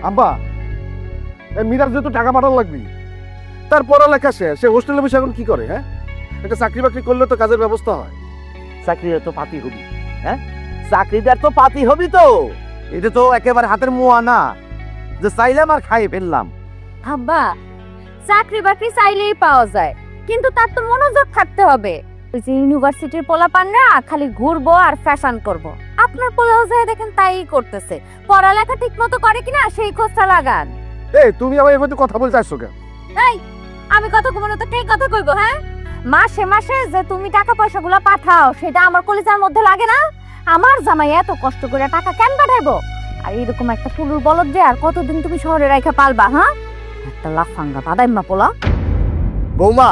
আব্বা মিরাজ যেহেতু টাকা পাঠানো লাগবে, তার পড়ালেখা শেষ, সে হোস্টেলে বসে এখন কি করে? হ্যাঁ, একটা চাকরি বাকরি করলে তো কাজের ব্যবস্থা হয়। চাকরির তো পাতি হবি, হ্যাঁ চাকরিদার তো পাতি হবি তো। এটা তো একেবারে হাতের মুয়া না যে চাইলাম আর খাই ফেললাম। আব্বা চাকরি বাকরি চাইলেই পাওয়া যায়, কিন্তু তার তো মনোযোগ থাকতে হবে। ওই যে ইউনিভার্সিটির পোলাপানরা খালি ঘুরবো আর ফ্যাশন করব, আপনার পোলাও যায় দেখেন তাই করতেছে। পড়ালেখা ঠিক মতো করে কিনা সেই খোঁজটা লাগান। এই তুমি আবার এর মধ্যে কথা বলতে আসছো কেন? এই আমি কথা কইব না তো কে কথা কইব? হ্যাঁ, মাসে মাসে যে তুমি টাকা পয়সাগুলো পাঠাও সেটা আমার কলিজার মধ্যে লাগে না? আমার জামাই এত কষ্ট করে টাকা কেন পাঠাইবো? আর এরকম একটা পুরুর বলদ যে আর কতদিন তুমি শহরে রাখা পালবা? হ্যাঁ, একটা লাফাঙ্গা বাদাইম্মা পোলা। বৌমা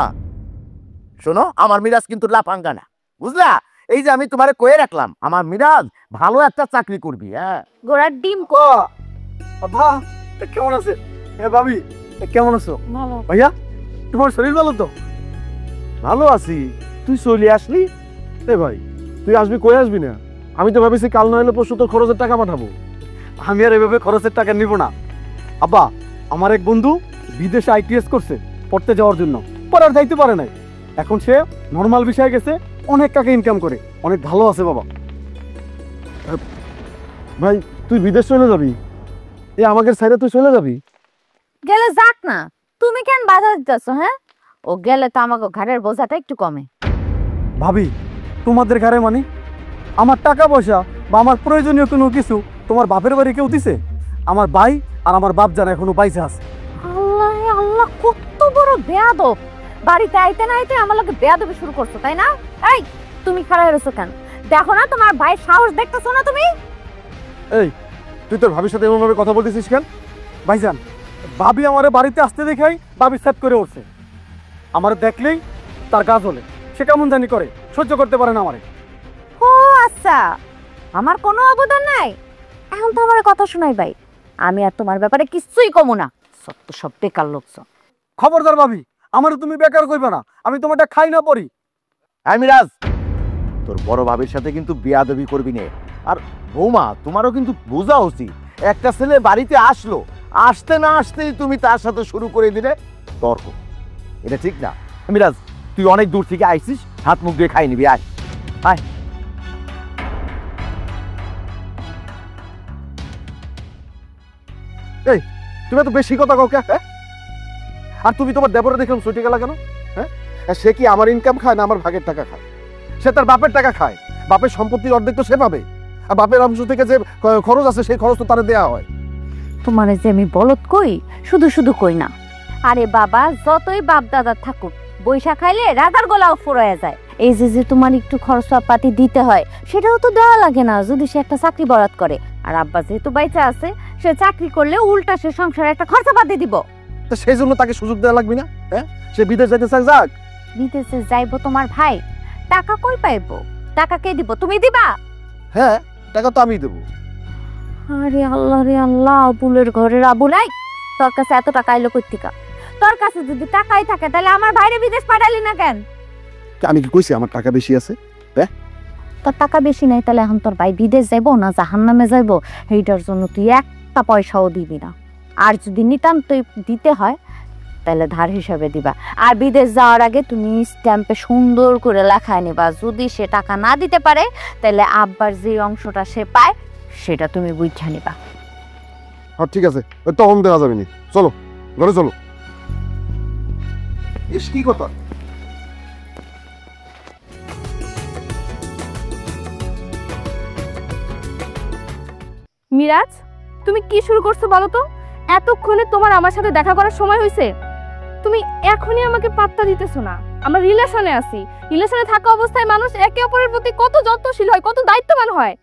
শোনো, আমার মিরাজ কিন্তু লাফাঙ্গা না, বুঝলা? এই যে আমি তোমারে কয়ে রাখলাম, আমার মিরাজ ভালো একটা চাকরি করবি। হ্যাঁ, গোড়ার ডিম ক বাবা কেমন আছে? হ্যাঁ ভাবি কেমন আছো? ভালো। ভাইয়া তোমার শরীর ভালো তো? ভালো আছি। তুই চলে আসলি? এ ভাই তুই আসবি, কই আসবি না? আমি তো ভাবিছি কাল না হলে পরশু তোর খরচের টাকা পাঠাবো। আমি আর এভাবে খরচের টাকা নিব না আব্বা। আমার এক বন্ধু বিদেশে আইটিএস করছে পড়তে যাওয়ার জন্য, পড়ার যাইতে পারে নাই। এখন সে নর্মাল বিষয়ে গেছে, অনেক টাকা ইনকাম করে, অনেক ভালো আছে বাবা। ভাই তুই বিদেশ চলে যাবি? এ আমাকে সাইডে তুই চলে যাবি? গেলে যাক না, তুমি কেন বাধা দিতেছো? হ্যাঁ, ও গেলে তো আমাকে ঘাড়ের বোঝাটা একটু কমে। ভাবি তোমাদের ঘরে মানে আমার টাকা পয়সা বা আমার প্রয়োজনীয় কোনো কিছু তোমার বাপের বাড়ি কেউ দিছে? আমার ভাই আর আমার বাপ জানা এখনো বাইসে আছে। আল্লাহ আল্লাহ, কত বড় বেয়াদব! বাড়িতে আইতে না আইতে আমার লোকে বেয়াদবি শুরু করছো, তাই না? এই তুমি খাড়ায় রয়েছো কেন? দেখো না তোমার ভাইয়ের সাহস দেখতেছো না তুমি? এই তুই তোর ভাবির সাথে এমন ভাবে কথা বলতেছিস কেন? ভাইজান ভাবি আমারে বাড়িতে আসতে দেখাই ভাবি সেট করে উঠছে। আমার দেখলেই তার কাজ হলে সে কেমন জানি করে, সহ্য করতে পারে না আমারে। ও আচ্ছা, আমার কোনো অবদান নাই? এখন তো আমার কথা শোনাই ভাই, আমি আর তোমার ব্যাপারে কিছুই কমু না। সত্য সব বেকার লোকজন। খবরদার ভাবি, আমারে তুমি বেকার কইবে না, আমি তোমারটা খাই না পড়ি। হ্যাঁ মিরাজ, তোর বড় ভাবির সাথে কিন্তু বিয়াদবি করবি নে। আর বৌমা তোমারও কিন্তু বোঝা উচিত, একটা ছেলে বাড়িতে আসলো, আসতে না আসতেই তুমি তার সাথে শুরু করে দিলে তর্ক। এটা ঠিক না। মিরাজ তুই অনেক দূর থেকে আইছিস, হাত মুখ দিয়ে খাই নিবি, আয় আয়। এই তুমি এত বেশি কথা কাউ কে? হ্যাঁ, আর তুমি তোমার দেবরে দেখলাম ছুটে গেলা কেন? হ্যাঁ, সে কি আমার ইনকাম খায় না আমার ভাগের টাকা খায়? সে তার বাপের টাকা খায়, বাপের সম্পত্তির অর্ধেক তো সে পাবে, আর বাপের অংশ থেকে যে খরচ আছে সেই খরচ তো তারে দেয়া হয়। তোমার যে আমি বলদ কই, শুধু শুধু কই না। আরে বাবা, যতই বাপ দাদা থাকুক, বৈশা খাইলে রাজার গলাও ফুরাইয়া যায়। এই যে তোমার একটু খরচাপাতি দিতে হয়, সেটাও তো দেওয়া লাগে না যদি সে একটা চাকরি বরাত করে। আর আব্বা যেহেতু বাইচা আছে, সে চাকরি করলে উল্টা সে সংসারে একটা খরচাপাতি দিব। তো সেই জন্য তাকে সুযোগ দেওয়া লাগবে না? হ্যাঁ, সে বিদেশ যাইতে চায়, যাক। বিদেশে যাইবো তোমার ভাই, টাকা কই পাইবো? টাকা কে দিব? তুমি দিবা? হ্যাঁ, টাকা তো আমি দেবো। আরে আল্লাহ রে আল্লাহ, আবুলের ঘরের আবুল। এই তোর কাছে এত টাকা আইলো কই থেকে? তোর কাছে যদি টাকাই থাকে তাহলে আমার ভাইরে বিদেশ পাঠালি না কেন? আমি কি কইছি আমার টাকা বেশি আছে? তোর টাকা বেশি নাই, তাহলে এখন তোর ভাই বিদেশ যাইবো না জাহান্নামে যাইবো, এইটার জন্য তুই একটা পয়সাও দিবি না। আর যদি নিতান্তই দিতে হয় তাহলে ধার হিসাবে দিবা। আর বিদেশ যাওয়ার আগে তুমি স্ট্যাম্পে সুন্দর করে লেখায় নিবা, যদি সে টাকা না দিতে পারে তাহলে আব্বার যে অংশটা সে পায় সেটা তুমি বুঝা নিবা। হ্যাঁ ঠিক আছে, তখন দেওয়া যাবে না। চলো ঘরে চলো। ইস কি কথা! মিরাজ, তুমি কি শুরু করছো বলো তো? এতক্ষণে তোমার আমার সাথে দেখা করার সময় হয়েছে, তুমি এখনই আমাকে পাত্তা দিতেছো না। আমরা রিলেশনে আছি, রিলেশনে থাকা অবস্থায় মানুষ একে অপরের প্রতি কত যত্নশীল হয়, কত দায়িত্ববান হয়।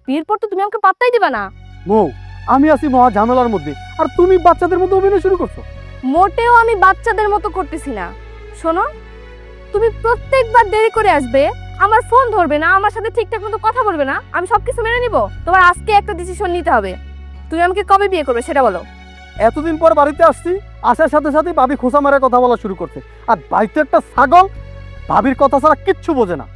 বিয়ের পর তো তুমি আমাকে পাত্তাই দিবা না। মৌ, আমি আছি মহা ঝামেলার মধ্যে, আর তুমি বাচ্চাদের মতো অভিনয় শুরু করছো। মোটেও আমি বাচ্চাদের মতো করতেছি না। শোনো, তুমি প্রত্যেকবার দেরি করে আসবে, আমার ফোন ধরবে না, আমার সাথে ঠিকঠাক মতো কথা বলবে না, আমি সবকিছু মেনে নিব। তোমার আজকে একটা ডিসিশন নিতে হবে। তুমি আমাকে কবে বিয়ে করবে সেটা বলো। এতদিন পর বাড়িতে আসছি, আসার সাথে সাথে ভাবি খোঁচা মারা কথা বলা শুরু করছে। আর বাড়িতে একটা ছাগল ভাবির কথা ছাড়া কিচ্ছু বোঝে না।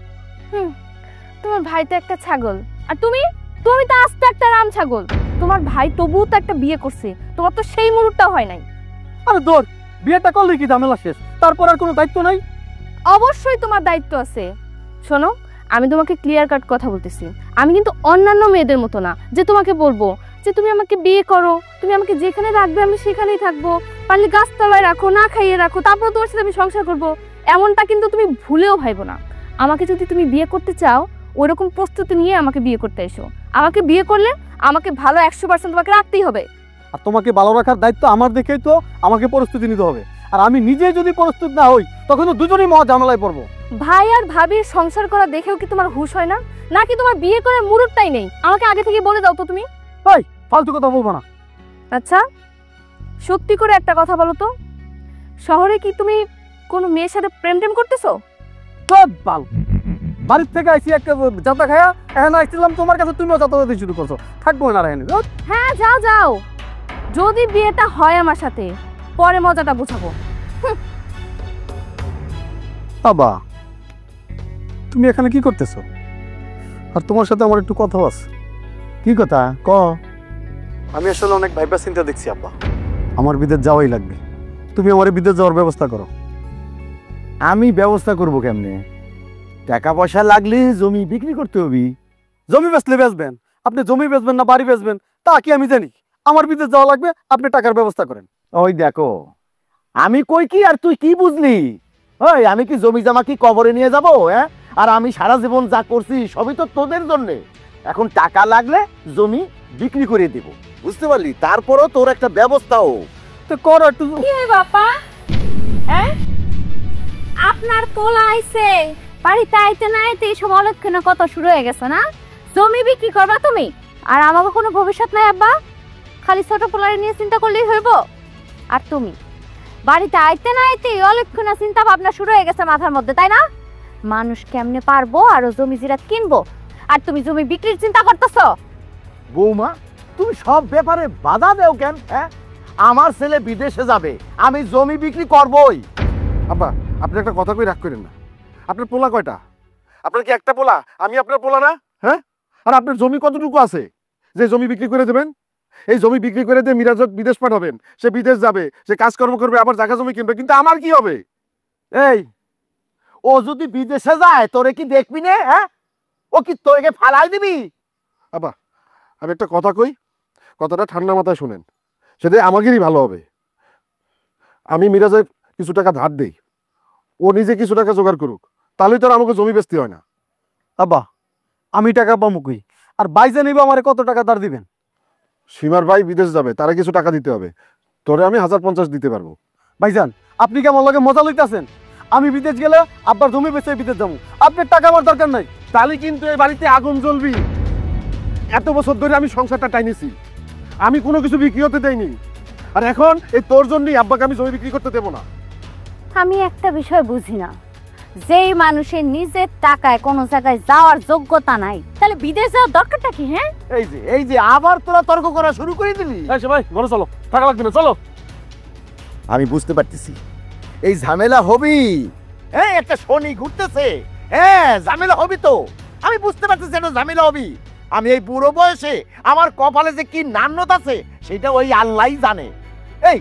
তোমার ভাই তো একটা ছাগল, আর তুমি তুমি তো আস্তে একটা রাম ছাগল। তোমার ভাই তবুও তো একটা বিয়ে করছে, তোমার তো সেই মুহূর্তটাও হয় নাই। আরে দূর, বিয়েটা করলে কি ঝামেলা শেষ, তারপর আর কোনো দায়িত্ব নাই? অবশ্যই তোমার দায়িত্ব আছে। শোনো, আমি তোমাকে ক্লিয়ার কাট কথা বলতেছি, আমি কিন্তু অন্যান্য মেয়েদের মতো না যে তোমাকে বলবো যে তুমি আমাকে বিয়ে করো, তুমি আমাকে যেখানে রাখবে আমি সেখানেই থাকবো, পারলে গাছতলায় রাখো, না খাইয়ে রাখো, তারপর তোমার সাথে আমি সংসার করবো, এমনটা কিন্তু তুমি ভুলেও ভাইবো না। আমাকে যদি তুমি বিয়ে করতে চাও, ওইরকম প্রস্তুতি নিয়ে আমাকে বিয়ে করতে এসো। আমাকে বিয়ে করলে আমাকে ভালো 100% তোমাকে রাখতেই হবে। আর তোমাকে ভালো রাখার দায়িত্ব আমার, দেখেই তো আমাকে প্রস্তুতি নিতে হবে। আর আমি নিজে যদি প্রস্তুত না হই, তখন তো দুজনেই মহা ঝামেলায় পড়বো। ভাই আর ভাবির সংসার করা দেখেও কি তোমার হুঁশ হয় না, নাকি তোমার বিয়ে করার মুরুদটাই নেই? আমাকে আগে থেকে বলে দাও তো তুমি। এই ফালতু কথা বলবো না। আচ্ছা, সত্যি করে একটা কথা বলো তো, শহরে কি তুমি কোনো মেয়ের সাথে প্রেম টেম করতেছো? সব বাল, বাড়ির থেকে আইসি একটা যাতা খায়া, এখন আসছিলাম তোমার কাছে, তুমিও যাতা দিতে শুরু করছো। থাকবো না রাখেনি। হ্যাঁ যাও যাও, যদি বিয়েটা হয় আমার সাথে, পরে মজাটা বুঝাবো। বাবা, তুমি এখানে কি করতেছো? আর তোমার সাথে আমার একটু কথা আছে। কি কথা ক? আমি আসলে অনেক ভাইবা চিন্তা দেখছি আব্বা, আমার বিদেশ যাওয়াই লাগবে। তুমি আমার বিদেশ যাওয়ার ব্যবস্থা করো। আমি ব্যবস্থা করব কেমনে? টাকা পয়সা লাগলে জমি বিক্রি করতে হবে। জমি বেচলে বেচবেন, আপনি জমি বেচবেন না বাড়ি বেচবেন তা কি আমি জানি? আমার বিদেশ যাওয়া লাগবে, আপনি টাকার ব্যবস্থা করেন। ওই দেখো, আমি কই কি আর তুই কি বুঝলি? ওই আমি কি জমি জমা কি কবরে নিয়ে যাব? হ্যাঁ, আর আমি সারা জীবন যা করছি সবই তো তোদের জন্য। এখন টাকা লাগলে জমি বিক্রি করে দেব, বুঝতে পারলি? তারপরও তোর একটা ব্যবস্থাও তো করো একটু। কি রে বাবা, হ্যাঁ আপনার পোলা আইছে, বাড়িতে আইতে না আইতে এইসব অলক্ষণে কত শুরু হয়ে গেছে না? জমি বিক্রি করবা তুমি, আর আমাকে কোনো ভবিষ্যৎ নাই আব্বা, খালি ছোট পোলারে নিয়ে চিন্তা করলেই হইব? আর তুমি বাড়িতে আইতে না আইতে অলক্ষণে চিন্তা ভাবনা শুরু হয়ে গেছে মাথার মধ্যে, তাই না? মানুষ কেমনে পারবো আরো জমি জিরাত কিনবো, আর তুমি জমি বিক্রির চিন্তা করতেছো? বৌমা, তুমি সব ব্যাপারে বাধা দেও কেন? হ্যাঁ, আমার ছেলে বিদেশে যাবে, আমি জমি বিক্রি করবই। আব্বা, আপনি একটা কথা কই রাগ করেন না। আপনার পোলা কয়টা? আপনার কি একটা পোলা? আমি আপনার পোলা না? হ্যাঁ, আর আপনার জমি কতটুকু আছে যে জমি বিক্রি করে দেবেন? এই জমি বিক্রি করে দিয়ে মিরাজক বিদেশ পাঠাবেন, সে বিদেশ যাবে, সে কাজকর্ম করবে, আবার জায়গা জমি কিনবে, কিন্তু আমার কি হবে? এই, ও যদি বিদেশে যায় তোরে কি দেখবি না? হ্যাঁ, ও কি তোকে ফালাই দিবি? আব্বা, আমি একটা কথা কই, কথাটা ঠান্ডা মাথায় শুনেন, সেটা আমাদেরই ভালো হবে। আমি মিরাজের কিছু টাকা ধার দেই, ও নিজে কিছু টাকা জোগাড় করুক, তাহলেই তো আর আমাকে জমি বেচতে হয় না। আব্বা, আমি টাকা পাবো কই? আর বাইজে নিব, আমারে কত টাকা ধার দিবেন? সীমার ভাই বিদেশ যাবে, তারা কিছু টাকা দিতে হবে, তোরে আমি 1050 দিতে পারবো। ভাইজান, আপনি কি আমার লগে মজা লইতাছেন? আমি বিদেশ গেলে আব্বার জমি বেচে বিদেশ যাবো, আপনার টাকা আমার দরকার নাই। তাহলে কিন্তু এই বাড়িতে আগুন জ্বলবি। এত বছর ধরে আমি সংসারটা টাইনেছি, আমি কোনো কিছু বিক্রি হতে দেইনি, আর এখন এই তোর জন্যই আব্বাকে আমি জমি বিক্রি করতে দেবো না। আমি একটা বিষয় বুঝি না, যেই মানুষের নিজের টাকায় কোনো জায়গায় যাওয়ার যোগ্যতা নাই, তাহলে বিদেশ যাওয়ার দরকারটা কি? হ্যাঁ, এই যে আবার তোরা তর্ক করা শুরু করে দিলি। ভাই ঘরে চলো, টাকা লাগবে না, চলো। আমি বুঝতে পারতেছি এই ঝামেলা হবি। হ্যাঁ, একটা শনি ঘুরতেছে, হ্যাঁ ঝামেলা হবি তো। আমি বুঝতে পারতেছি এটা ঝামেলা হবি। আমি এই বুড়ো বয়সে আমার কপালে যে কি নান্নত আছে সেটা ওই আল্লাহই জানে। এই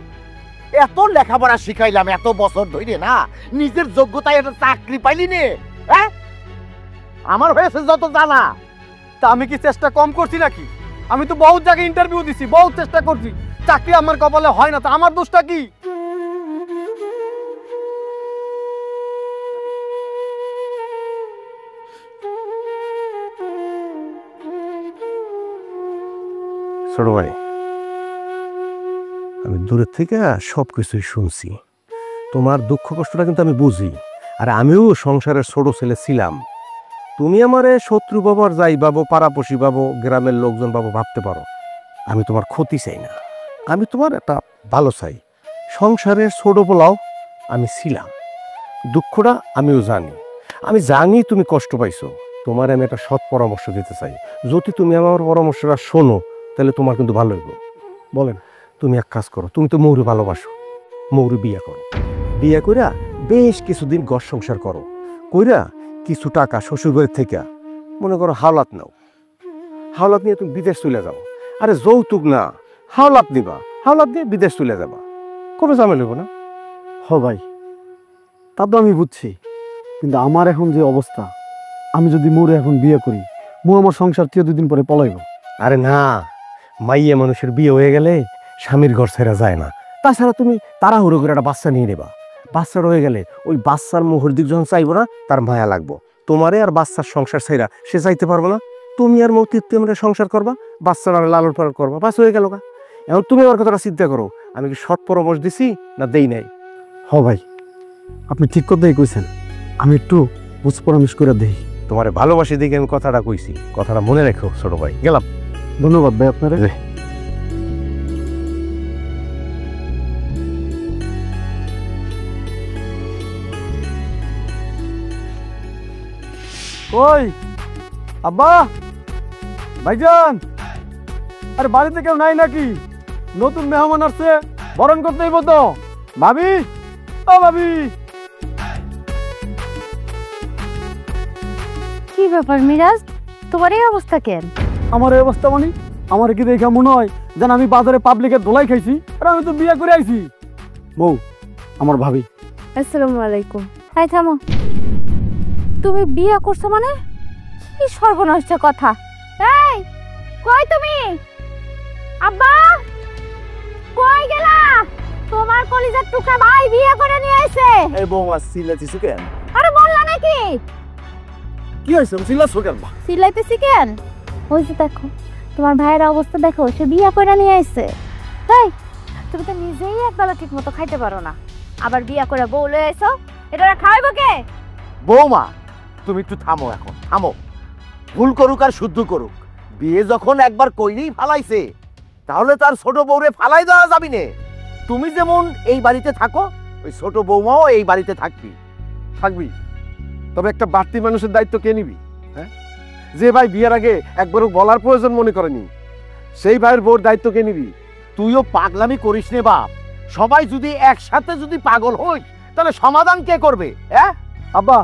এত লেখাপড়া শিখাইলাম এত বছর ধরে, না নিজের যোগ্যতায় একটা চাকরি পাইলি নে? হ্যাঁ, আমার হয়েছে যত জানা। তা আমি কি চেষ্টা কম করছি নাকি? আমি তো বহুত জায়গায় ইন্টারভিউ দিছি, বহুত চেষ্টা করছি, চাকরি আমার কপালে হয় না, তা আমার দোষটা কি? ছোট ভাই, আমি দূরের থেকে সব কিছুই শুনছি। তোমার দুঃখ কষ্টটা কিন্তু আমি বুঝি, আর আমিও সংসারের ছোট ছেলে ছিলাম। তুমি আমারে শত্রু বাবার যাই বাবু, পাড়াপড়শি বাবু, গ্রামের লোকজন বাবু ভাবতে পারো। আমি তোমার ক্ষতি চাই না, আমি তোমার একটা ভালো চাই। সংসারের ছোট পোলাও আমি ছিলাম, দুঃখটা আমিও জানি। আমি জানি তুমি কষ্ট পাইছো, তোমার আমি একটা সৎ পরামর্শ দিতে চাই। যদি তুমি আমার পরামর্শটা শোনো তাহলে তোমার কিন্তু ভালো হইব। বলেন, তুমি এক কাজ করো, তুমি তো মৌরি ভালোবাসো, মৌরি বিয়ে করো। বিয়ে কইরা বেশ কিছুদিন ঘর সংসার করো, কইরা কিছু টাকা শ্বশুর বাড়ির থেকে মনে করো হাওলাত নাও। হাওলাত নিয়ে তুমি বিদেশ চলে যাও। আরে যৌতুক না, হাওলাত নিবা, হাওলাত দিয়ে বিদেশ চলে যাবা, কোনো ঝামেলা হইব না। হ ভাই, তা তো আমি বুঝছি, কিন্তু আমার এখন যে অবস্থা, আমি যদি মোরে এখন বিয়ে করি, আমার সংসার থেকে 2 দিন পরে পলাইব। আরে না, মাইয়া মানুষের বিয়ে হয়ে গেলে স্বামীর ঘর ছেড়া যায় না। তাছাড়া তুমি তাড়াহুড়ো করে একটা বাচ্চা নিয়ে নেবা, বাচ্চা রয়ে গেলে ওই বাচ্চার মুখের দিক যখন চাইবো না, তার মায়া লাগবো। তোমারে আর বাচ্চার সংসার ছাইরা সে চাইতে পারবো না। তুমি আর মৌতির তেমনি সংসার করবা, বাচ্চার আর লালন পালন করবা, বাস হয়ে গেল। এখন তুমি আমার কথাটা চিন্তা করো, আমি কি সৎ পরামর্শ দিছি না দেই নাই? হ ভাই, আপনি ঠিক কথাই কইছেন, আমি একটু বুঝ পরামর্শ করে দেই। তোমারে ভালোবাসি দেখে আমি কথাটা কইছি, কথাটা মনে রেখো ছোট ভাই। গেলাম। ধন্যবাদ ভাই আপনারা। কই আব্বা, ভাইজান, আরে বাড়িতে কেউ নাই নাকি? নতুন মেহমান আসছে, বরণ করতে হইব তো। ভাবি, ও ভাবি। কি ব্যাপার মিরাজ, তোমার এই অবস্থা কেন? আমার এই অবস্থা মানে, আমার কি দেখা মনে হয় যেন আমি বাজারে পাবলিকের দোলাই খাইছি, আর আমি তো বিয়ে করে আইছি। বউ, আমার ভাবি। আসসালামু আলাইকুম। তাই থামো, তুমি বিয়ে করছো মানে? কি সর্বনষ্ট কথা! এই কই তুমি? আব্বা কই গেলা? তোমার কলিজার টুকরা ভাই বিয়ে করে নিয়ে আইছে। এই বৌমা চিল্লাছিস কেন? আরে বললা নাকি? কি হয়েছে চিল্লাছো কেন? চিল্লাইতেছি কেন? ওই যে দেখো, তোমার ভাইয়ের অবস্থা দেখো, সে বিয়ে করে নিয়ে আইছে। তাই তুমি তো নিজেই একবেলা ঠিক মতো খাইতে পারো না, আবার বিয়ে করে বউ লয়ে আইছো, এটা খাওয়াইবো কে? বৌমা তুমি একটু থামো, এখন থামো। ভুল করুক আর শুদ্ধ করুক, বিয়ে যখন একবার কইরেই ফালাইছে, তাহলে তার ছোট বউরে ফালাই দেওয়া যাবি নে। তুমি যেমন এই বাড়িতে থাকো, ওই ছোট বৌমাও এই বাড়িতে থাকবি। থাকবি, তবে একটা বাড়তি মানুষের দায়িত্ব কে নিবি? হ্যাঁ, যে ভাই বিয়ের আগে একবারও বলার প্রয়োজন মনে করেনি, সেই ভাইয়ের বউর দায়িত্ব কে নিবি? তুইও পাগলামি করিস নে বাপ। সবাই যদি একসাথে যদি পাগল হই, তাহলে সমাধান কে করবে? হ্যাঁ আব্বা,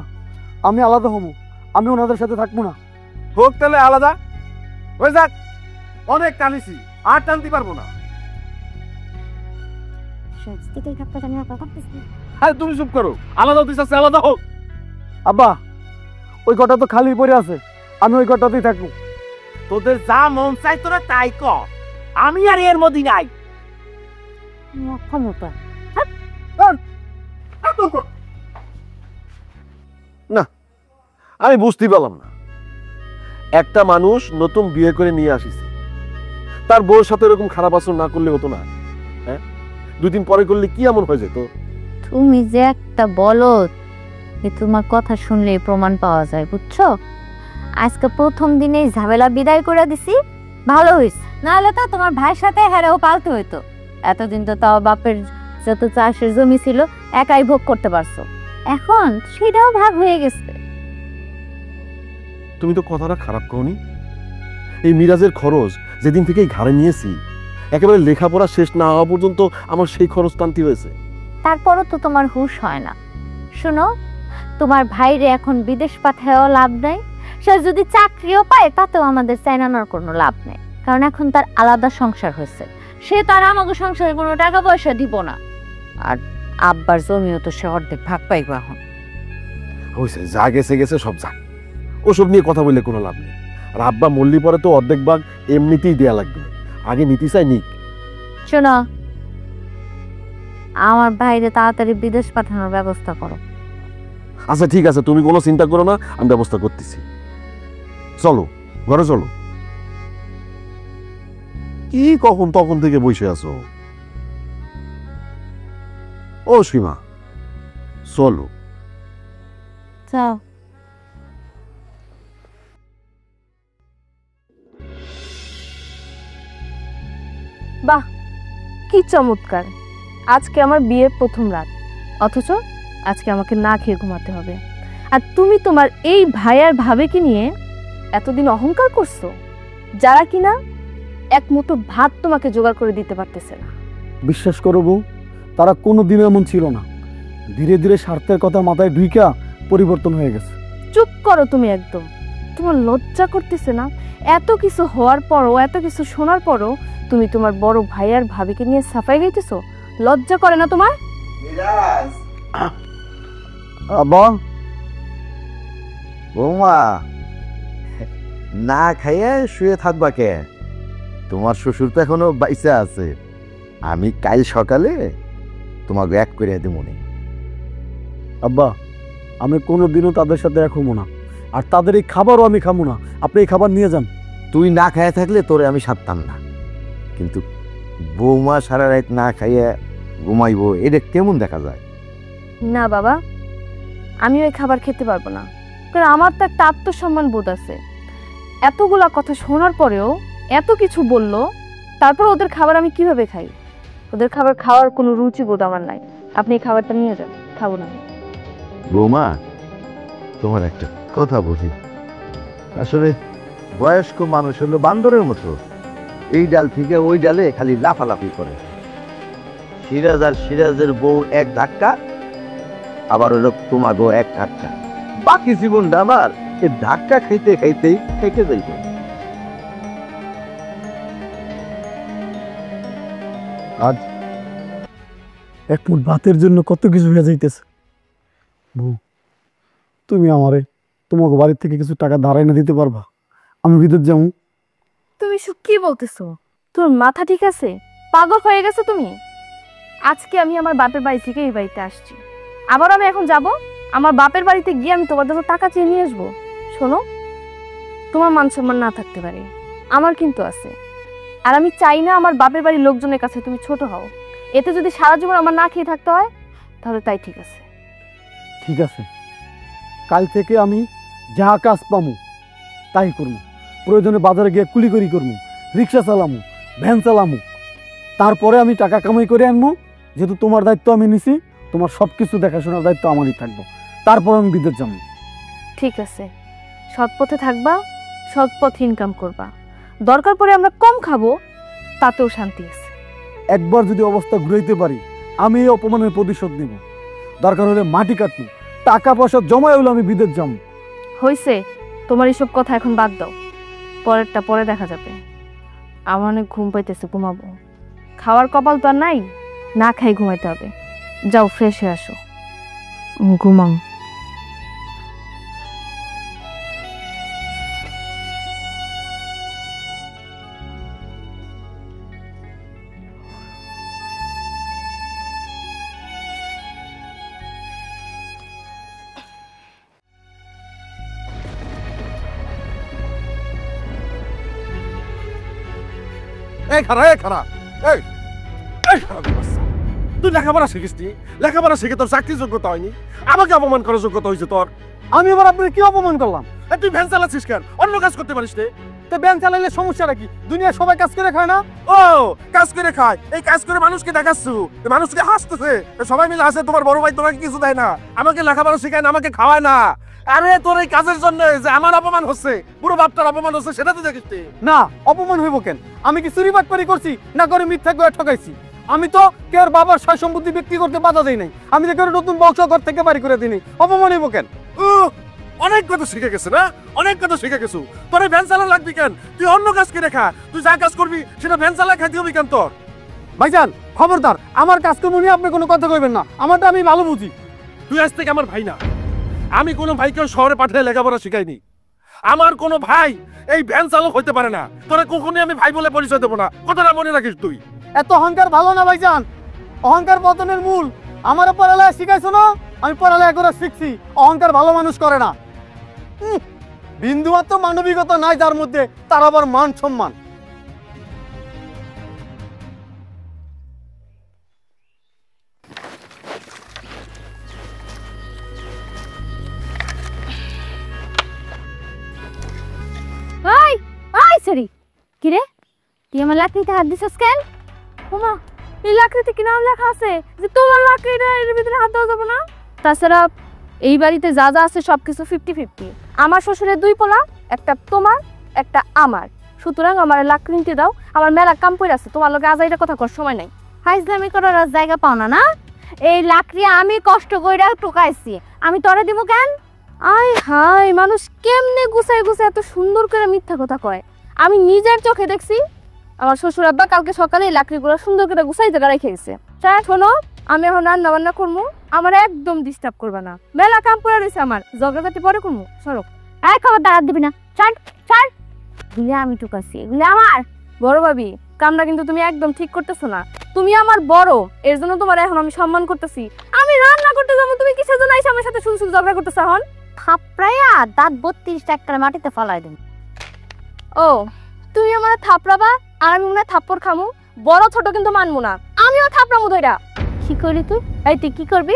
আমি আলাদা হবো, আমি ওনাদের সাথে থাকবো না। হোক তাহলে আলাদা হয়ে যাক, অনেক টানিছি, আর টানতে পারবো না। আরে তুমি চুপ করো, আলাদা হতে চাচ্ছে আলাদা হোক। আব্বা, ওই ঘরটা তো খালি পড়ে আছে, আমি ওই ঘরটাতেই থাকবো। তোদের যা মন চাই তোরা তাই কর, আমি আর এর মধ্যে নাই। না, আমি বুঝতে পারলাম না, একটা মানুষ নতুন বিয়ে করে নিয়ে আসিছে, তার বউর সাথে এরকম খারাপ আচরণ না করলে হতো না? হ্যাঁ, 2 দিন পরে করলে কি এমন হয়ে যেত? তুমি যে একটা বলদ, তোমার কথা শুনলে প্রমাণ পাওয়া যায়, বুঝছো? আজকে প্রথম দিনেই ঝামেলা বিদায় করে দিছি, ভালো হইছে। নাহলে তো তোমার ভাইয়ের সাথে হেরেও পালতে হইতো। এতদিন তো তাও বাপের যত চাষের জমি ছিল একাই ভোগ করতে পারছো, এখন সেটাও ভাগ হয়ে গেছে। তুমি তো কথাটা খারাপ করনি। এই মিরাজের খরচ যেদিন থেকেই ঘাড়ে নিয়েছি, একেবারে লেখাপড়া শেষ না হওয়া পর্যন্ত আমার সেই খরচ টানতে হয়েছে। তারপরও তো তোমার হুঁশ হয় না। শোনো, তোমার ভাইরে এখন বিদেশ পাঠায়ও লাভ নাই, সে যদি চাকরিও পায় তাতেও আমাদের চাইনানোর কোনো লাভ নেই, কারণ এখন তার আলাদা সংসার হয়েছে, সে তার আমাকে সংসারে কোনো টাকা পয়সা দিব না। আর আব্বার জমিও তো সে অর্ধেক ভাগ পাইবো এখন। হয়েছে, যা গেছে গেছে, সব যাক, ওসব নিয়ে কথা বললে কোনো লাভ নেই। আর আব্বা মল্লি পরে তো অর্ধেক ভাগ এমনিতেই দেয়া লাগবে, আগে নীতি চাই নিক। শোনো, আমার ভাইরে তাড়াতাড়ি বিদেশ পাঠানোর ব্যবস্থা করো। আচ্ছা ঠিক আছে, তুমি কোনো চিন্তা করো না, আমি ব্যবস্থা করতেছি। চলো ঘরে চলো। কি কখন তখন থেকে বসে আছো? ও সীমা, চলো। যাও। বাহ, কি চমৎকার! আজকে আমার বিয়ের প্রথম রাত, অথচ আজকে আমাকে না খেয়ে ঘুমাতে হবে। আর তুমি তোমার এই ভাই আর ভাবিকে নিয়ে এতদিন অহংকার করছো, যারা কিনা এক মুঠো ভাত তোমাকে জোগাড় করে দিতে পারতেছে না। বিশ্বাস করো বউ, তারা কোনো দিন এমন ছিল না, ধীরে ধীরে স্বার্থের কথা মাথায় ঢুইকা পরিবর্তন হয়ে গেছে। চুপ করো তুমি একদম। তোমার লজ্জা করতেছে না? এত কিছু হওয়ার পরও, এত কিছু শোনার পরও তুমি তোমার বড় ভাই আর ভাবিকে নিয়ে সাফাই গাইতেছো? লজ্জা করে না তোমার? আব্বা, বৌমা না খাইয়া শুয়ে থাকবা কে? তোমার শ্বশুর তো এখনো বাইসা আছে। আমি কাল সকালে তোমাকে এক করে দেব মনে। আব্বা, আমি কোনোদিনও তাদের সাথে এক হবো না, আর তাদের এই খাবারও আমি খাবো না। আপনি এই খাবার নিয়ে যান। তুই না খাইয়া থাকলে তোরে আমি সারতাম না, কিন্তু বৌমা সারা রাত না খাইয়া ঘুমাইবো, এটা কেমন দেখা যায়? না বাবা, আমি ওই খাবার খেতে পারবো না, কারণ আমার তো একটা আত্মসম্মান বোধ আছে। এতগুলা কথা শোনার পরেও এত কিছু বললো, তারপর ওদের খাবার আমি কিভাবে খাই? ওদের খাবার খাওয়ার কোনো রুচি বোধ আমার নাই। আপনি এই খাবারটা নিয়ে যান, খাবো না। বৌমা, তোমার একটা কথা বলি। আসলে বয়স্ক মানুষ হলো বান্দরের মতো, এই ডাল থেকে ওই ডালে খালি লাফালাফি করে। সিরাজ আর সিরাজের বউ এক ধাক্কা, আবার হলো তোমাগো এক ধাক্কা। বাকি জীবনটা আমার এই ধাক্কা খাইতে খাইতেই খেতে যাইব। আজ এক মুঠ ভাতের জন্য কত কিছু হয়ে যাইতেছে। বউ, তুমি আমারে তোমাকে বাড়ির থেকে কিছু টাকা ধার এনে দিতে পারবা? আমি বিদেশ যাবো। তুমি সব কি বলতেছো? তোমার মাথা ঠিক আছে? পাগল হয়ে গেছো তুমি? আজকে আমি আমার বাপের বাড়ি থেকে এই বাড়িতে আসছি, আবার আমি এখন যাব আমার বাপের বাড়িতে গিয়ে আমি তোমার জন্য টাকা চেয়ে নিয়ে আসবো? শোনো, তোমার মান সম্মান না থাকতে পারে, আমার কিন্তু আছে। আর আমি চাই না আমার বাপের বাড়ির লোকজনের কাছে তুমি ছোট হও। এতে যদি সারা জীবন আমার না খেয়ে থাকতে হয় তাহলে তাই ঠিক আছে। ঠিক আছে, কাল থেকে আমি যা কাজ পামু তাই করবো। প্রয়োজনে বাজারে গিয়ে কুলি করি করবো, রিক্সা চালামু, ভ্যান চালামু। তারপরে আমি টাকা কামাই করে আনবো। যেহেতু তোমার দায়িত্ব আমি নিছি, তোমার সব কিছু দেখাশোনার দায়িত্ব আমারই থাকবো। তারপর আমি বিদেশ যাবো। ঠিক আছে, সৎ পথে থাকবা, সৎ পথে ইনকাম করবা। দরকার পড়ে আমরা কম খাবো, তাতেও শান্তি আছে। একবার যদি অবস্থা ঘুরাইতে পারি, আমি এই অপমানের প্রতিশোধ নিব। দরকার হলে মাটি কাটবো, টাকা পয়সা জমায় হলে আমি বিদেশ যাবো। হইছে, তোমার এসব কথা এখন বাদ দাও, পরেরটা পরে দেখা যাবে। আমার অনেক ঘুম পাইতেছে, ঘুমাবো। খাওয়ার কপাল তো আর নাই, না খাই ঘুমাইতে হবে। যাও ফ্রেশ হয়ে আসো, ঘুমাও। এই খারা, এই খারা, এই এই খারা বাচ্চা, তুই লেখাপড়া শিখিসনি? লেখাপড়া শিখে তোর চাকরি যোগ্যতা হয়নি, আমাকে অপমান করার যোগ্যতা হয়েছে তোর। আমি এবার আপনার কি অপমান করলাম? তুই ভ্যান চালাচ্ছিস কেন? অন্য কাজ করতে পারিস নে? তো ব্যাংক চালাইলে সমস্যাটা কি? দুনিয়া সবাই কাজ করে খায় না? ও কাজ করে খায়, এই কাজ করে মানুষকে দেখাচ্ছ, মানুষকে হাসতেছে, সবাই মিলে হাসে। তোমার বড় ভাই তোমাকে কিছু দেয় না, আমাকে লেখাপড়া শেখায় না, আমাকে খাওয়ায় না। আরে তোর এই কাজের জন্য যে আমার অপমান হচ্ছে, পুরো বাপটার অপমান হচ্ছে, সেটা তো দেখিস না, অপমান হইব কেন? আমি কি চুরি বাটপারি করছি, না করে মিথ্যা করে ঠকাইছি? আমি তো কেউ বাবার সয় সম্পত্তি বিক্রি করতে বাধা দেই নাই, আমি তো কেউ নতুন বংশ ঘর থেকে বাড়ি করে দিই। অপমান হইব কেন? অনেক কথা শিখে গেছে না, অনেক কথা শিখে গেছো। তোর ভ্যান চালা লাগবি কেন? তুই অন্য কাজ করে খা, তুই যা কাজ করবি সেটা ভ্যান চালা খাইতে হবে কেন তোর? ভাইজান খবরদার, আমার কাজকর্ম নিয়ে আপনি কোনো কথা কইবেন না, আমারটা আমি ভালো বুঝি। তুই আজ থেকে আমার ভাই না। আমি কোনো ভাইকেও শহরে পাঠিয়ে লেখাপড়া শিখাইনি। আমার কোনো ভাই এই ভ্যান চালক হইতে পারে না। তোরা কখনোই আমি ভাই বলে পরিচয় দেবো না, কথাটা মনে রাখিস তুই। এত অহংকার ভালো না ভাইজান, অহংকার পতনের মূল। আমার পড়ালেখা শিখাইছো না, আমি পড়ালেখা করে শিখছি। অহংকার ভালো মানুষ করে না। বিন্দুমাত্র মানবিকতা নাই যার মধ্যে, তার আবার মান সম্মান। আই আই সরি, কি রে তুই আমার লাকড়িতে হাত দিছস কেন? ওমা, এই লাকড়িতে কি নাম লেখা আছে যে তোমার লাকড়িটা এর ভিতরে হাত দেওয়া যাবে না? তাছাড়া এই বাড়িতে যা যা আছে সবকিছু 50-50। আমার শ্বশুরের 2 পোলা, একটা তোমার একটা আমার। সুতরাং আমার লাকড়ি নিতে দাও, আমার মেলা কাম পড়ে আছে, তোমার লগে আজাইরা কথা কর সময় নাই। হাইজলামি করার আর জায়গা পাও না না? এই লাকড়ি আমি কষ্ট কইরা টুকাইছি, আমি তোরে দিব কেন? আয় হায়, মানুষ কেমনে গুছায় গুছায় এত সুন্দর করে মিথ্যা কথা কয়। আমি নিজের চোখে দেখছি আমার শ্বশুর আব্বা কালকে সকালে এই লাকড়িগুলো সুন্দর করে গুছাইতে রেখে গেছে। শোনো, আমি এখন রান্না বান্না করবো, আমার একদম ডিস্টার্ব করবে না। মেলা কাম করে রয়েছে আমার, ঝগড়াঝাটি পরে করবো। সরো। এই খবর দাঁড়াত দিবি না, ছাড় ছাড়। এগুলি আমি টুকাছি, এগুলি আমার। বড় ভাবি, কামটা কিন্তু তুমি একদম ঠিক করতেছো না। তুমি আমার বড়, এর জন্য তোমার এখন আমি সম্মান করতেছি। আমি রান্না করতে যাবো, তুমি কিসের জন্য আইসা আমার সাথে শুধু শুধু ঝগড়া করতেছো এখন? থাপড়াইয়া দাঁত 32টা একটা মাটিতে ফলাই দিন। ও, তুমি আমার থাপড়াবা আর আমি মনে থাপ্পড় খামু? বড় ছোট কিন্তু মানবো না, আমিও থাপড়ামু ধইরা। কি করলি তুই? এই তুই কি করবি?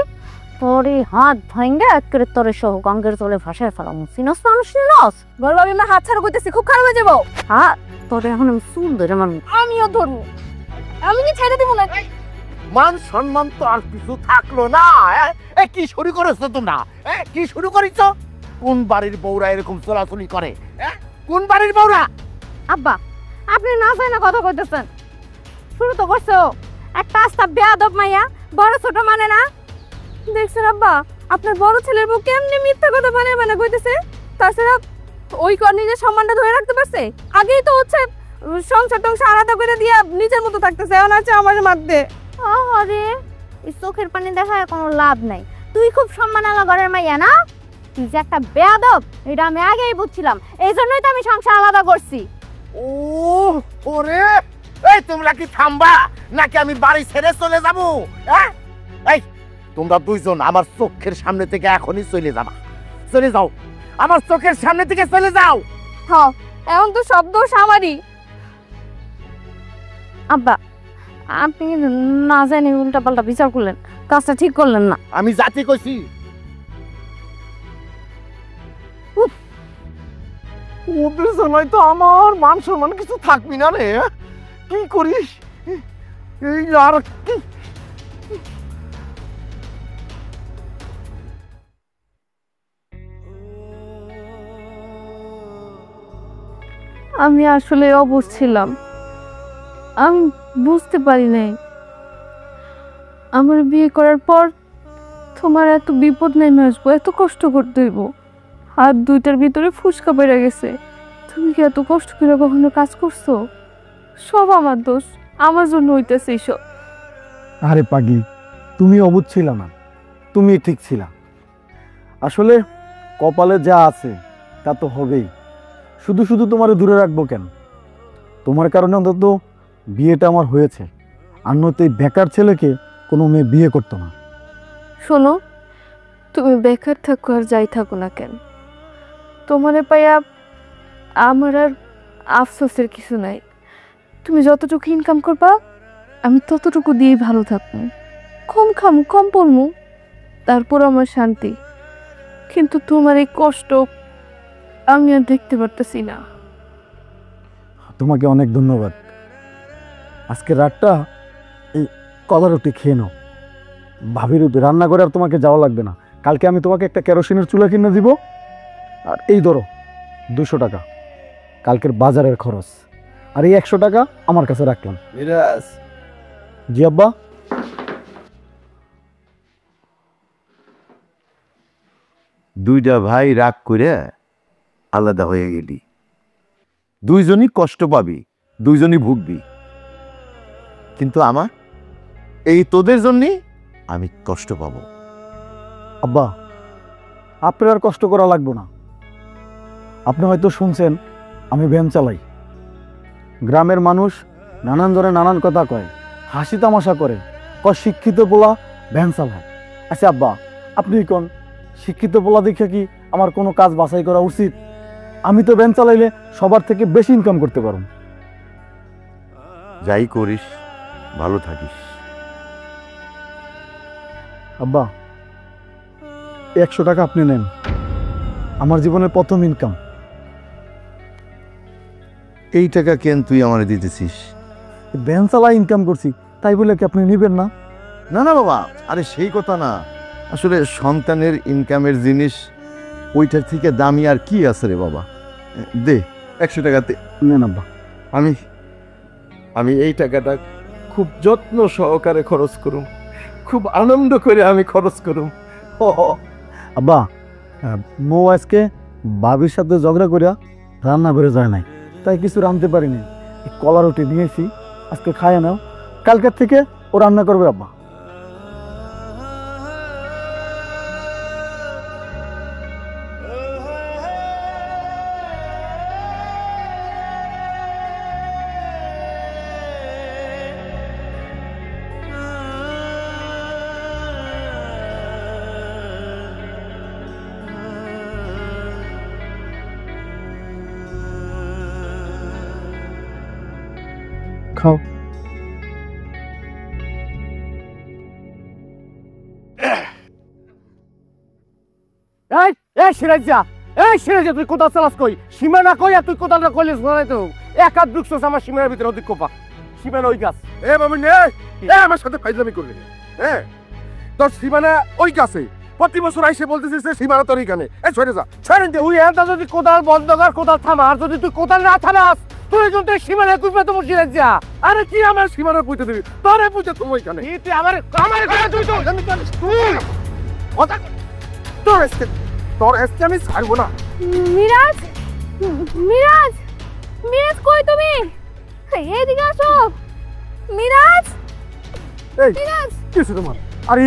তোরে হাত ভাঙ্গা একেবারে তোরে সহ গঙ্গের জলে ভাসায় ফেলাম। চিনস মানুষ চিনস? বড় ভাবি, আমি হাত ছাড়া করতেছি, খুব খারাপ হয়ে যাবো। হ্যাঁ, তোরে এখন আমি চুল ধরে মানুষ। আমিও ধরবো, আমি কি ছেড়ে দিব না? মান সম্মান তো আর কিছু থাকলো না। কি শুরু করেছো তোমরা? কি শুরু করেছো? কোন বাড়ির বউরা এরকম চলাচলি করে? কোন বাড়ির বউরা? আব্বা, আপনি না চাই না কথা কইতেছেন। শুরু তো করছো একটা আস্তা বেয়াদব মাইয়া, বড় ছোট মানে না। দেখছেন আব্বা, আপনার বড় ছেলের বউ কেমনি মিথ্যা কথা বানিয়ে বানিয়ে কইতেছে। তাছাড়া ওই নিজের সম্মানটা ধরে রাখতে পারছে। আগেই তো হচ্ছে সংসার টংসার আলাদা করে দিয়ে নিজের মতো থাকতেছে, এখন আছে আমার মাধ্যমে। আরে এই চোখের পানি দেখায় কোনো লাভ নাই। তুই খুব সম্মানালা ঘরের মাইয়া না? তুই যে একটা বেয়াদব এটা আমি আগেই বুঝছিলাম, এই জন্যই তো আমি সংসার আলাদা করছি। ও ওরে, এই তোমরা কি থামবা নাকি আমি বাড়ি ছেড়ে চলে যাব? এই তোমরা দুইজন আমার চোখের সামনে থেকে এখনই চলে যাবা। চলে যাও, আমার চোখের সামনে থেকে চলে যাও। হ্যাঁ, এখন তো সব দোষ আমারই। আব্বা, আপনি কিন্তু না জানি উল্টা পাল্টা বিচার করলেন, কাজটা ঠিক করলেন না। আমি জাতি কইছি। ওদের জন্যই তো আমার মান সম্মান কিছু থাকবি না রে। কি করিস এই আর কি? আমি আসলে অবুঝ ছিলাম, আমি বুঝতে পারি নাই আমার বিয়ে করার পর তোমার এত বিপদ নেমে আসবো, এত কষ্ট করতে হইব। হাত দুইটার ভিতরে ফুসকা বেড়ে গেছে। তুমি কি এত কষ্ট করে কখনো কাজ করছো? সব আমার দোষ, আমার জন্য হইতেছে এইসব। আরে পাগি, তুমি অবুঝ ছিল না, তুমি ঠিক ছিল। আসলে কপালে যা আছে তা তো হবেই। শুধু শুধু তোমারে দূরে রাখবো কেন? তোমার কারণে অন্তত বিয়েটা আমার হয়েছে, আর নয়তো এই বেকার ছেলেকে কোনো মেয়ে বিয়ে করতো না। শোনো, তুমি বেকার থাকো আর যাই থাকো না কেন, তোমারে পাইয়া আমার আর আফসোসের কিছু নাই। তুমি যতটুকু ইনকাম করবা আমি ততটুকু দিয়েই ভালো থাকবো। কম খামু, কম পড়মু, তারপর আমার শান্তি। কিন্তু তোমার এই কষ্ট আমি আর দেখতে পারতেছি না। তোমাকে অনেক ধন্যবাদ। আজকে রাতটা এই কলা রুটি খেয়ে নাও। ভাবির রান্না করে আর তোমাকে যাওয়া লাগবে না। কালকে আমি তোমাকে একটা কেরোসিনের চুলা কিনে দিব। আর এই ধরো 200 টাকা কালকের বাজারের খরচ, আর এই 100 টাকা আমার কাছে রাখলাম। মিরাজ, জি আব্বা। দুইটা ভাই রাগ করে আলাদা হয়ে গেলি, দুইজনই কষ্ট পাবি, দুইজনই ভুগবি। কিন্তু আমার এই তোদের জন্যই আমি কষ্ট পাবো। আব্বা, আপনার আর কষ্ট করা লাগবে না। আপনি হয়তো শুনছেন আমি ভ্যান চালাই। গ্রামের মানুষ নানান ধরনের নানান কথা কয়, হাসি তামাশা করে, শিক্ষিত পোলা ভ্যান চালায়। আচ্ছা আব্বা, আপনি কোন শিক্ষিত পোলা দেখে কি আমার কোনো কাজ বাছাই করা উচিত? আমি তো ভ্যান চালাইলে সবার থেকে বেশি ইনকাম করতে পারব। যাই করিস ভালো থাকিস। আব্বা, 100 টাকা আপনি নেন, আমার জীবনের প্রথম ইনকাম। এই টাকা কেন তুই আমার দিতেছিস? ভ্যান চালাই ইনকাম করছি, তাই বলে কি আপনি নিবেন না? না না বাবা, আরে সেই কথা না। আসলে সন্তানের ইনকামের জিনিস ওইটার থেকে দামি আর কি আছে রে বাবা। দে 100 টাকাতে নেন আব্বা। আমি এই টাকাটা খুব যত্ন সহকারে খরচ করুম, খুব আনন্দ করে আমি খরচ করুম। আব্বা, মৌ আজকে ভাবির সাথে ঝগড়া করিয়া রান্না করে যায় নাই। তাই কিছু রাঁধতে পারিনি। এই কলা রুটি নিয়েছি, আজকে খায় নাও, কালকের থেকে ও রান্না করবে আব্বা। খাও। সিরাজা তুই কোথাও চালাস কই? সীমানা কই আর তুই কোথাও কইলিস না তো? এক হাত ঢুকছস আমার সীমানার ভিতরে, ওদিক কোপা সীমানা ওই গাছ। এ মামুন আমার সাথে ফাইজলামি করবি না। হ্যাঁ, তোর সীমানা ওই গাছে, প্রতি বছর আইসে বলতেছিস যে সীমানা তোর এইখানে। এই সরে যা, সরেন দে। তুই এটা যদি কোদাল বন্ধ কর, কোদাল থামা। আর যদি তুই কোদাল না থামাস, তুই কিন্তু সীমানা কুপে তো সিরাজা। আরে কি আমার সীমানা পুঁতে দিবি? তোরে পুঁতে তুমি ওইখানে। তুই আমার তুই তো তোর এসকে আমি ছাড়বো না। মিরাজ, মিরাজ, মিরাজ কই তুমি? এইদিকে আসো মিরাজ। এই মিরাজ, কিছু তোমার, আরে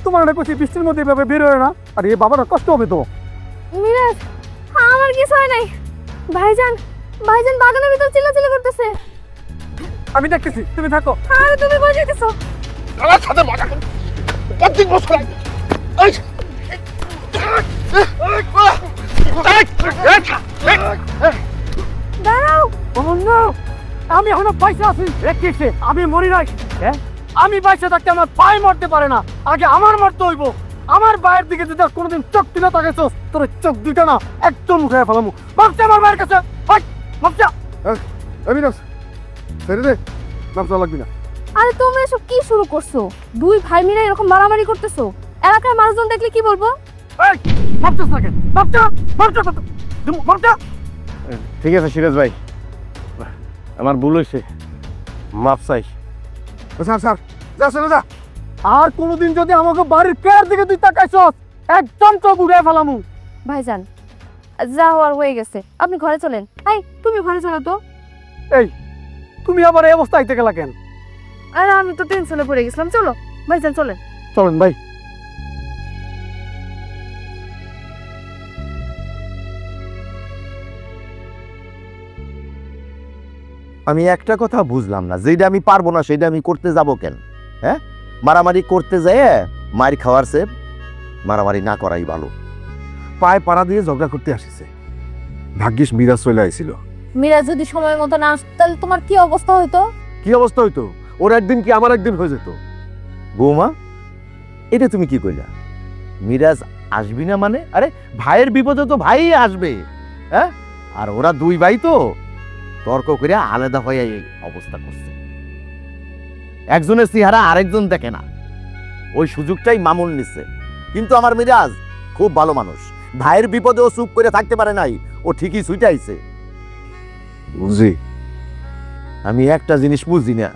তোমার না কইছি বৃষ্টির মধ্যে এভাবে বের হয় না, আরে বাবারা কষ্ট হবে তো। মিরাজ, আমার কিছু হয় নাই। ভাইজান, ভাইজান বাগানের ভিতর চিল্লাচিল্লি করতেছে। আমি দেখতেছি, তুমি থাকো। আরে তুমি কই যাইতেছো? আমার সাথে মজা কর। প্রত্যেক বছর দাঁড়াও। আমি এখনো পয়সা আছি, রেখেছে আমি মরি নাই। হ্যাঁ, আমি পয়সা থাকতে আমার পায়ে মরতে পারে না, আগে আমার মরতে হইব। আমার ভাইয়ের দিকে যদি আর কোনোদিন চোখ তুলে তাকাইছস, তোর চোখ দুইটা না একদম উঠে ফেলামু। ভাবছে আমার ভাইয়ের কাছে, ভাবছা। আমি না ছেড়ে দে, নামতে লাগবি না। আরে তোমরা এসব কি শুরু করছো? দুই ভাই মিলে এরকম মারামারি করতেছো, এলাকার মানুষজন দেখলে কি বলবো? ভাবছস না কেন? ভাবছা। ঠিক আছে সিরাজ ভাই, আমার ভুল হয়েছে, মাফ চাই। স্যার স্যার, যা চলে যা। আর কোনোদিন যদি আমাকে বাড়ির পেয়ার দিকে তুই তাকাইছস, একদম চোখ উঠে ফেলামু। ভাইজান, যা হওয়ার হয়ে গেছে, আপনি ঘরে চলেন। এই তুমি ঘরে চলো তো। এই তুমি আবার এই অবস্থা আইতে গেলা কেন? আরে আমি তো টেনশনে পড়ে গেছিলাম। চলো ভাইজান, চলেন। চলেন ভাই। আমি একটা কথা বুঝলাম না, যেটা আমি পারবো না সেটা আমি করতে যাব কেন? হ্যাঁ, মারামারি করতে যায় মার খাওয়ার সে মারামারি না করাই ভালো। পায়ে পাড়া দিয়ে ঝগড়া করতে আসিছে। ভাগ্যিস মিরাজ চলে আইছিল। মিরাজ যদি সময় মতো না আসতো তাহলে তোমার কি অবস্থা হতো? কি অবস্থা হইতো? ওর একদিন কি আমার একদিন হয়ে যেত। বৌমা, এটা তুমি কি কইলা? মিরাজ আসবি না মানে? আরে ভাইয়ের বিপদে তো ভাই আসবে। হ্যাঁ, আর ওরা দুই ভাই তো তর্ক করে আলাদা হয়ে এই অবস্থা করছে। একজনের চেহারা আরেকজন দেখে না, ওই সুযোগটাই মামুন নিচ্ছে। কিন্তু আমার মিরাজ খুব ভালো মানুষ, ভাইয়ের বিপদে ও চুপ করে থাকতে পারে নাই, ও ঠিকই ছুটে আইছে। বুঝি, আমি একটা জিনিস বুঝি না,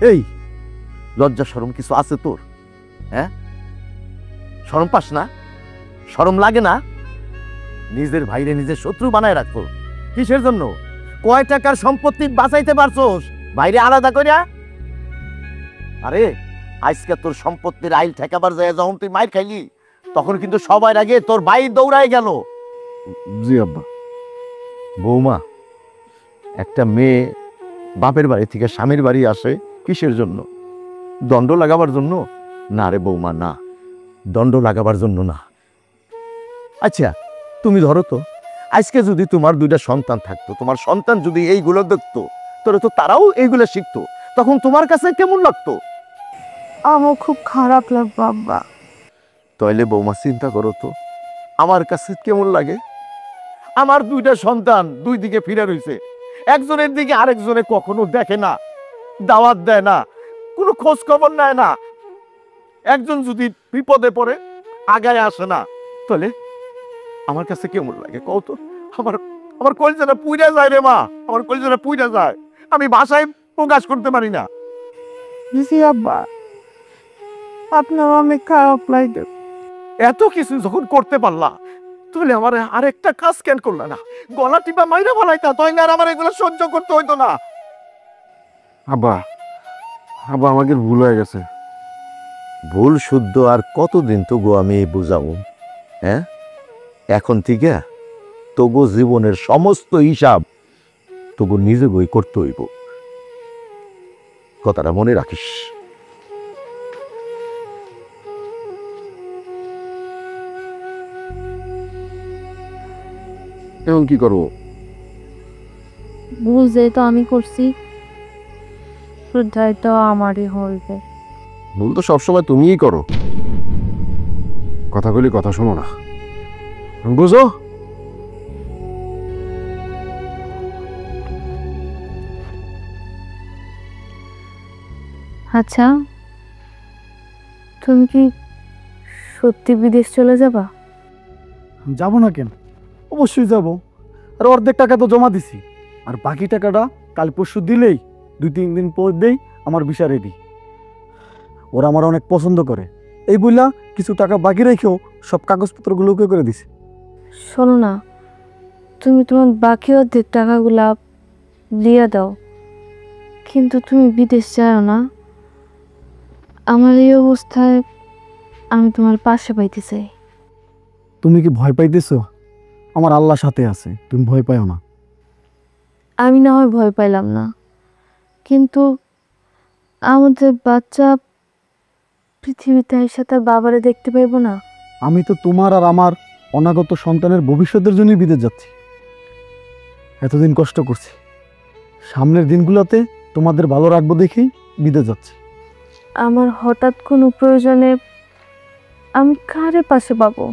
এই লজ্জা শরম কিছু আছে তোর? হ্যাঁ, শরম পাস না? শরম লাগে না? নিজের ভাইরে নিজের শত্রু বানায় রাখতো কিসের জন্য? কয় টাকার সম্পত্তি বাঁচাইতে পারছোস বাইরে আলাদা করিয়া? আরে আজকে তোর সম্পত্তির আইল ঠেকাবার যায় যখন তুই মাইর খাইলি, তখন কিন্তু সবার আগে তোর ভাই দৌড়ায় গেল। জি আব্বা। বৌমা, একটা মেয়ে বাপের বাড়ি থেকে স্বামীর বাড়ি আসে কিসের জন্য? দণ্ড লাগাবার জন্য? না রে বৌমা, না, দণ্ড লাগাবার জন্য না। আচ্ছা তুমি ধরো তো, আজকে যদি তোমার দুইটা সন্তান থাকতো, তোমার সন্তান যদি এইগুলো দেখতো, তোরে তো তারাও এইগুলো শিখতো, তখন তোমার কাছে কেমন লাগতো? আমার খুব খারাপ লাগবে আব্বা। তাইলে বৌমা চিন্তা করো তো, আমার কাছে কেমন লাগে? আমার দুইটা সন্তান দুই দিকে ফিরে রইছে, একজনের দিকে আরেকজনে কখনো দেখে না, দাওয়াত দেয় না, কোনো খোঁজ খবর নেয় না। একজন যদি বিপদে পড়ে আগায় আসে না, তাহলে আমার কাছে কেমন লাগে কও তো? আমার আমার কলিজাটা পুইরা যায় রে মা, আমার কলিজাটা পুইরা যায়, আমি ভাষায় প্রকাশ করতে পারি না। জি আব্বা, আপনার অনেক খারাপ লাগে। এত কিছু যখন করতে পারলা, তাহলে আমার আরেকটা কাজ কেন করলা না? গলা টিপা মাইরা ফেলাইতা, তাই না? আর আমার এগুলো সহ্য করতে হইতো না। আব্বা, আব্বা আমাকে ভুল হয়ে গেছে। ভুল শুদ্ধ আর কতদিন তবু আমি বুঝাবো? হ্যাঁ, এখন থেকে তবু জীবনের সমস্ত হিসাব তবু নিজে বই করতে হইব। কথাটা মনে রাখিস। এখন কি করবো? ভুল যেহেতু আমি করছি, শুদ্ধাই তো আমারই হইবে। ভুল তো সবসময় তুমিই করো। কথা বলি কথা শোনো না, বুঝো? আচ্ছা, তুমি কি সত্যি বিদেশ চলে যাবা? যাব না কেন, অবশ্যই যাব। আর অর্ধেক টাকা তো জমা দিছি, আর বাকি টাকাটা কাল পরশু দিলেই 2-3 দিন পর দেই আমার ভিসা রেডি। ওরা আমার অনেক পছন্দ করে, এই বললা কিছু টাকা বাকি রেখেও সব কাগজপত্রগুলো ওকে করে দিছে। শোনো না, তুমি তোমার বাকি অর্ধেক টাকাগুলা দিয়ে দাও, কিন্তু তুমি বিদেশ যাও না। আমার এই অবস্থায় আমি তোমার পাশে পাইতে চাই। তুমি কি ভয় পাইতেছো? আমার আল্লাহ সাথে আছে, তুমি ভয় পাও না। আমি না হয় ভয় পাইলাম না, কিন্তু আমাদের বাচ্চা পৃথিবীতে এসে তার বাবারে দেখতে পাইব না। আমি তো তোমার আর আমার অনাগত সন্তানের ভবিষ্যতের জন্যই বিদেশ যাচ্ছি। এতদিন কষ্ট করছি, সামনের দিনগুলোতে তোমাদের ভালো রাখবো দেখেই বিদেশ যাচ্ছি। আমার হঠাৎ কোনো প্রয়োজনে আমি কারে পাশে পাবো?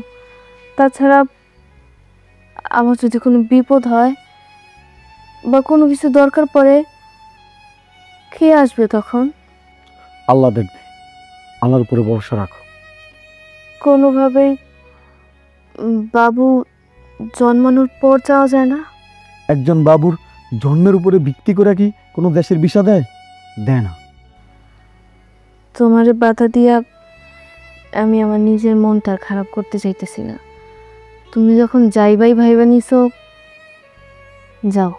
তাছাড়া আমার যদি কোনো বিপদ হয় বা কোনো কিছু দরকার পড়ে, কে আসবে তখন? আল্লাহ দেখবে, আল্লাহর উপরে ভরসা রাখো। কোনোভাবেই বাবু জন্মানোর পর যাওয়া যায় না? একজন বাবুর জন্মের উপরে ভিত্তি করে কি কোনো দেশের ভিসা দেয়? দেয় না। তোমারে বাধা দিয়া আমি আমার নিজের মনটা খারাপ করতে চাইতেছি না। তুমি যখন যাইবাই ভাইবা নিছো, যাও,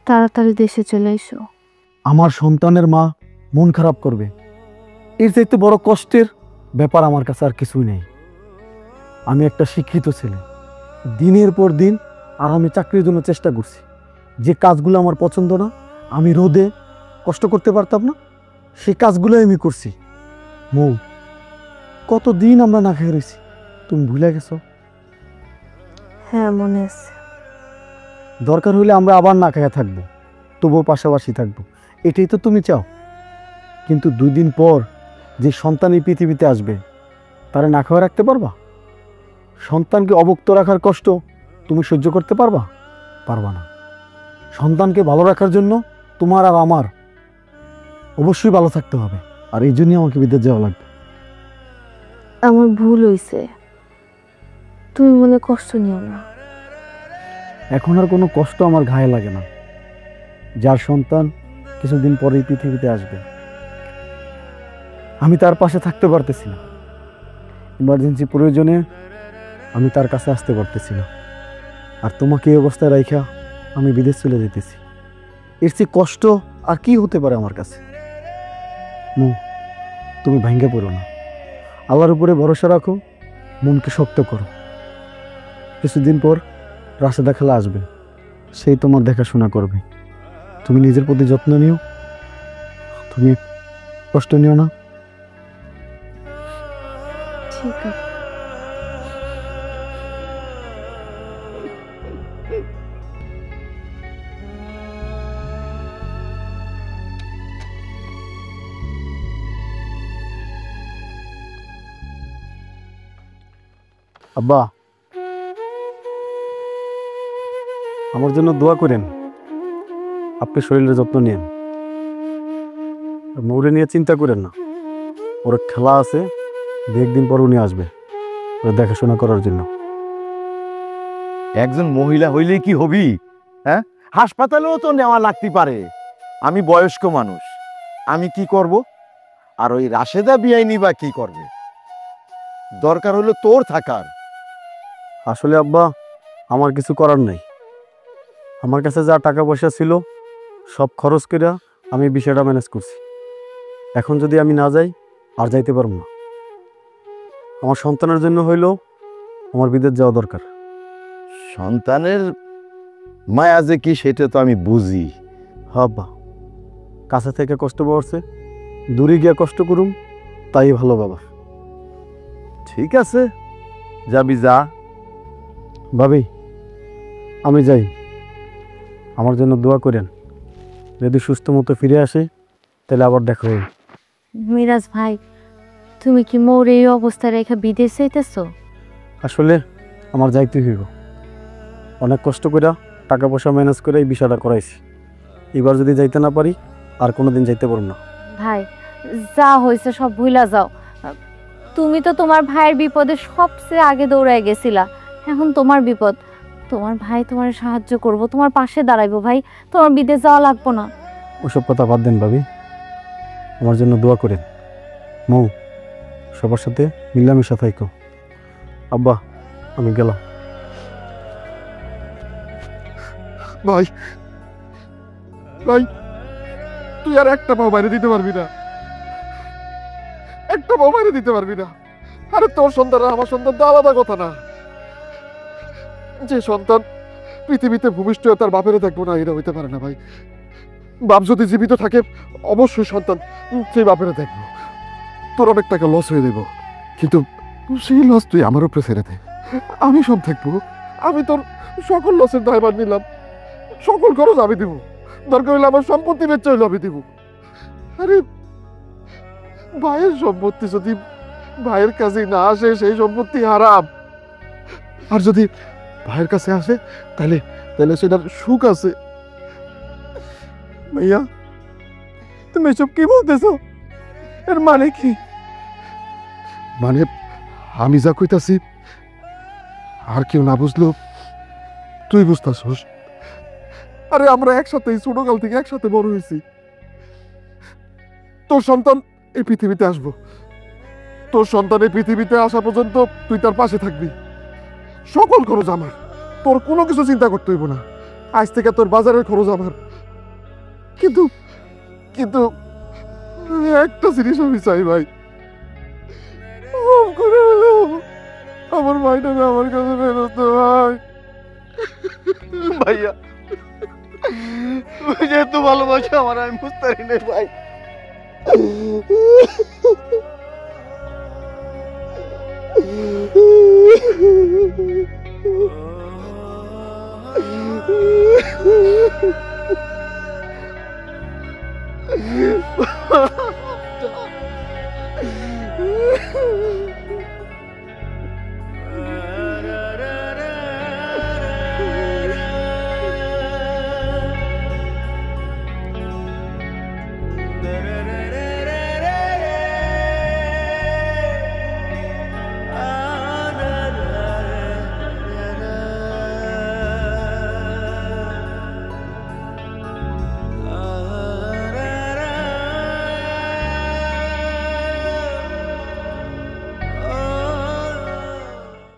তাড়াতাড়ি দেশে চলে এসো। আমার সন্তানের মা মন খারাপ করবে, এর চাইতে বড় কষ্টের ব্যাপার আমার কাছে আর কিছুই নেই। আমি একটা শিক্ষিত ছেলে, দিনের পর দিন আর আমি চাকরির জন্য চেষ্টা করছি। যে কাজগুলো আমার পছন্দ না, আমি রোদে কষ্ট করতে পারতাম না, সেই কাজগুলোই আমি করছি। মৌ, কতদিন আমরা না খেয়ে রয়েছি, তুমি ভুলে গেছো? হ্যাঁ, মনে আছে। দরকার হলে আমরা আবার না খেয়ে থাকবো, তবুও পাশাপাশি থাকবো, এটাই তো তুমি চাও। কিন্তু 2 দিন পর যে সন্তান এই পৃথিবীতে আসবে, তারা না খাওয়া রাখতে পারবা? সন্তানকে অভুক্ত রাখার কষ্ট তুমি সহ্য করতে পারবা? পারবা না। সন্তানকে ভালো রাখার জন্য তোমার আর আমার অবশ্যই ভালো থাকতে হবে, আর এই জন্যই আমাকে বিদেশ যাওয়া লাগবে। আমার ভুল হইছে, তুমি মনে কষ্ট নিও না। এখন আর কোনো কষ্ট আমার গায়ে লাগে না। যার সন্তান কিছুদিন পরেই পৃথিবীতে আসবে, আমি তার পাশে থাকতে পারতেছি না। ইমার্জেন্সি প্রয়োজনে আমি তার কাছে আসতে পারতেছি না, আর তোমাকে এই অবস্থায় রাইখা আমি বিদেশ চলে যেতেছি। এর চেয়ে কষ্ট আর কি হতে পারে আমার কাছে? তুমি ভাঙ্গে পড়ো না, আল্লাহর উপরে ভরসা রাখো, মনকে শক্ত করো। কিছুদিন পর রাশেদা খালা আসবে, সেই তোমার দেখাশোনা করবে। তুমি নিজের প্রতি যত্ন নিও, তুমি কষ্ট নিও না। ঠিক আছে। আব্বা, আমার জন্য দোয়া করেন, আপনি শরীরের যত্ন নেন। মৌরে নিয়ে চিন্তা করেন না, ওর খেলা আছে, 2 দিন পর উনি আসবে ওর দেখাশোনা করার জন্য। একজন মহিলা হইলে কি হবি? হ্যাঁ, হাসপাতালেও তো নেওয়া লাগতে পারে। আমি বয়স্ক মানুষ, আমি কি করব? আর ওই রাশেদা বিয়াইনি বা কি করবে? দরকার হলো তোর থাকার। আসলে আব্বা আমার কিছু করার নাই। আমার কাছে যা টাকা পয়সা ছিল সব খরচ করে আমি বিষয়টা ম্যানেজ করছি। এখন যদি আমি না যাই আর যাইতে পারবো না। আমার সন্তানের জন্য হইলেও আমার বিদেশ যাওয়া দরকার। সন্তানের মায়া যে কি সেটা তো আমি বুঝি। হ্যাঁ আব্বা, কাছে থেকে কষ্ট পাওয়াছে দূরে গিয়া কষ্ট করুম, তাই ভালো বাবা। ঠিক আছে, যাবি যা। ভাবি আমি যাই, আমার জন্য দোয়া করেন। যদি সুস্থ মতো ফিরে আসে তাহলে আবার দেখা হবে। মিরাজ ভাই, তুমি কি মোর এই অবস্থায় রেখে বিদেশ যাইতেছো? আসলে আমার যাইতে হইব। অনেক কষ্ট করে টাকা পয়সা ম্যানেজ করে এই বিষয়টা করাইছি। এবার যদি যাইতে না পারি আর কোনোদিন যাইতে পারব না। ভাই, যা হয়েছে সব ভুলা যাও। তুমি তো তোমার ভাইয়ের বিপদে সবচেয়ে আগে দৌড়ায় গেছিলা। এখন তোমার বিপদ, তোমার ভাই তোমার সাহায্য করব, তোমার পাশে দাঁড়াইবো। ভাই, তোমার বিদেশ যাওয়া লাগবো না। ওসব কথা বাদ দেন ভাবি, আমার জন্য দোয়া করেন। মৌ, সবার সাথে মিলামিশা থাইকো। আব্বা আমি গেলাম। ভাই ভাই, তুই আর একটা পাও বাইরে দিতে পারবি না, একটা পাও বাইরে দিতে পারবি না। আরে তোর সন্তান আর আমার সন্তান তো আলাদা কথা না। যে সন্তান পৃথিবীতে ভূমিষ্ঠ হয়ে তার বাপেরে দেখবো না, এটা হইতে পারে না ভাই। বাপ যদি জীবিত থাকে অবশ্যই সন্তান সেই বাপেরে দেখবো। তোর অনেক টাকা লস হয়ে দেব, কিন্তু সেই লস তুই আমার উপরে ছেড়ে দে, আমি সব দেখবো। আমি তোর সকল লসের দায়ভার নিলাম, সকল খরচ আমি দিব। দরকার হলে আমার সম্পত্তি বেচে হইলে আমি দিব। আরে ভাইয়ের সম্পত্তি যদি ভাইয়ের কাছে না আসে সেই সম্পত্তি হারাম, আর যদি ভাইয়ের কাছে আসে তাহলে তাহলে সেটার সুখ আছে। ভাইয়া তুমি এসব কি বলতেছো? এর মানে কি? মানে আমি যা কইতাছি আর কেউ না বুঝলো তুই বুঝতাছস। আরে আমরা একসাথে ছোটকাল থেকে একসাথে বড় হয়েছি। তোর সন্তান এই পৃথিবীতে আসবো, তোর সন্তান এই পৃথিবীতে আসা পর্যন্ত তুই তার পাশে থাকবি। সকল খরচ আমার, তোর কোনো কিছু চিন্তা করতে হইব না। আজ থেকে তোর বাজারের খরচ আমার। কিন্তু কিন্তু একটা জিনিস আমি চাই ভাই, মাফ করে হলেও আমার ভাইটাকে আমার কাছে ফেরত দে ভাই। ভাইয়া তুমি যেহেতু ভালোবাসো আমার, আমি বুঝতে পারি না ভাই।